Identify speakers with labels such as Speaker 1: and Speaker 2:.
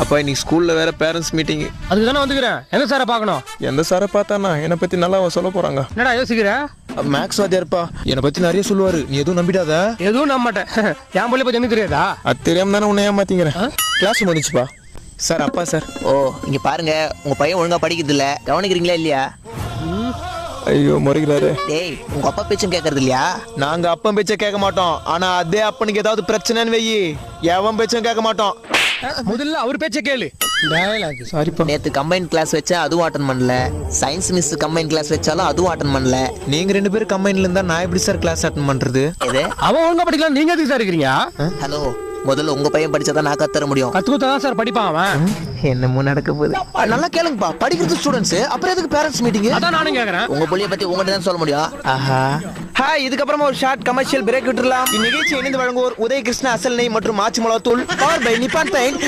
Speaker 1: அப்பா இன்னைக்கு ஸ்கூல்ல வேற பேரண்ட்ஸ் மீட்டிங்.
Speaker 2: அதுக்கு தானே வந்துக்கிறேன். எந்த சாரை பார்க்கணும்?
Speaker 1: எந்த சாரை பார்த்தானா என்னை பத்தி நல்லா சொல்ல போறாங்க.
Speaker 2: என்னடா யோசிக்கிற?
Speaker 1: மேக்ஸ் வாத்தியார்ப்பா என்னை பத்தி நிறைய சொல்லுவாரு, நீ எதுவும் நம்பிடாத.
Speaker 2: எதுவும் நம்ப மாட்டேன். என் பிள்ளை பத்தி எனக்கு தெரியாதா?
Speaker 1: அது தெரியாம தானே உன்னை ஏமாத்திங்கிறேன். கிளாஸ் முடிச்சுப்பா. சார் அப்பா சார்.
Speaker 3: ஓ இங்க பாருங்க, உங்க பையன் ஒழுங்கா படிக்கிறது இல்ல, கவனிக்கிறீங்களா இல்லையா?
Speaker 1: ஐயோ முறைகிறாரு.
Speaker 3: டேய் உங்க அப்பா பேச்சும் கேட்கறது இல்லையா?
Speaker 1: நாங்க அப்பன் பேச்ச கேட்க மாட்டோம், ஆனா அதே அப்பனுக்கு ஏதாவது பிரச்சனைன்னு வெயி எவன் பேச்சும் கேட்க மாட்டோம்.
Speaker 2: முதல்ல அவர் பேச்ச கேளு.
Speaker 1: சாரிப்பா.
Speaker 3: நேத்து கம்பைன் கிளாஸ் வச்சா அதுவும் அட்டன் பண்ணல, சயின்ஸ் மிஸ் கம்பைன் கிளாஸ் வச்சாலும் அதுவும் அட்டன் பண்ணல.
Speaker 1: நீங்க 2 பேரும் கம்பைன்ல இருந்தா நான் எப்படி சார் கிளாஸ் அட்டன் பண்றது?
Speaker 3: எது?
Speaker 2: அவன் ஒழுங்கா படிக்கலாம், நீங்க எதுக்கு சார் இருக்கிறீங்க?
Speaker 3: ஹலோ, முதல்ல உங்க பையன் படிச்சாதான் நான் கத்துற முடியும்.
Speaker 2: கத்துக்கத்தான் சார் படிப்பான் அவன்.
Speaker 3: என்னமோ நடக்க போகுது.
Speaker 1: நல்லா கேளுங்கப்பா, படிக்கிறது ஸ்டூடெண்ட்ஸ், அப்புறம் எதுக்கு பேரண்ட்ஸ் மீட்டிங்?
Speaker 2: அதான் நானும் கேக்குறேன்.
Speaker 3: உங்க புள்ளைய பத்தி உங்ககிட்ட தான் சொல்ல முடியும்.
Speaker 1: ஆஹா. ஹாய், இதுக்கப்புறமா ஒரு ஷார்ட் கமர்ஷியல் பிரேக் விட்டுறலாம். இந்நிகழ்ச்சி இணைந்து வழங்குவோர் உதய கிருஷ்ணா அசல் நெய் மற்றும் ஆச்சி மிளகாத்தூள், பவர் பை நிப்பான் பெயிண்ட்.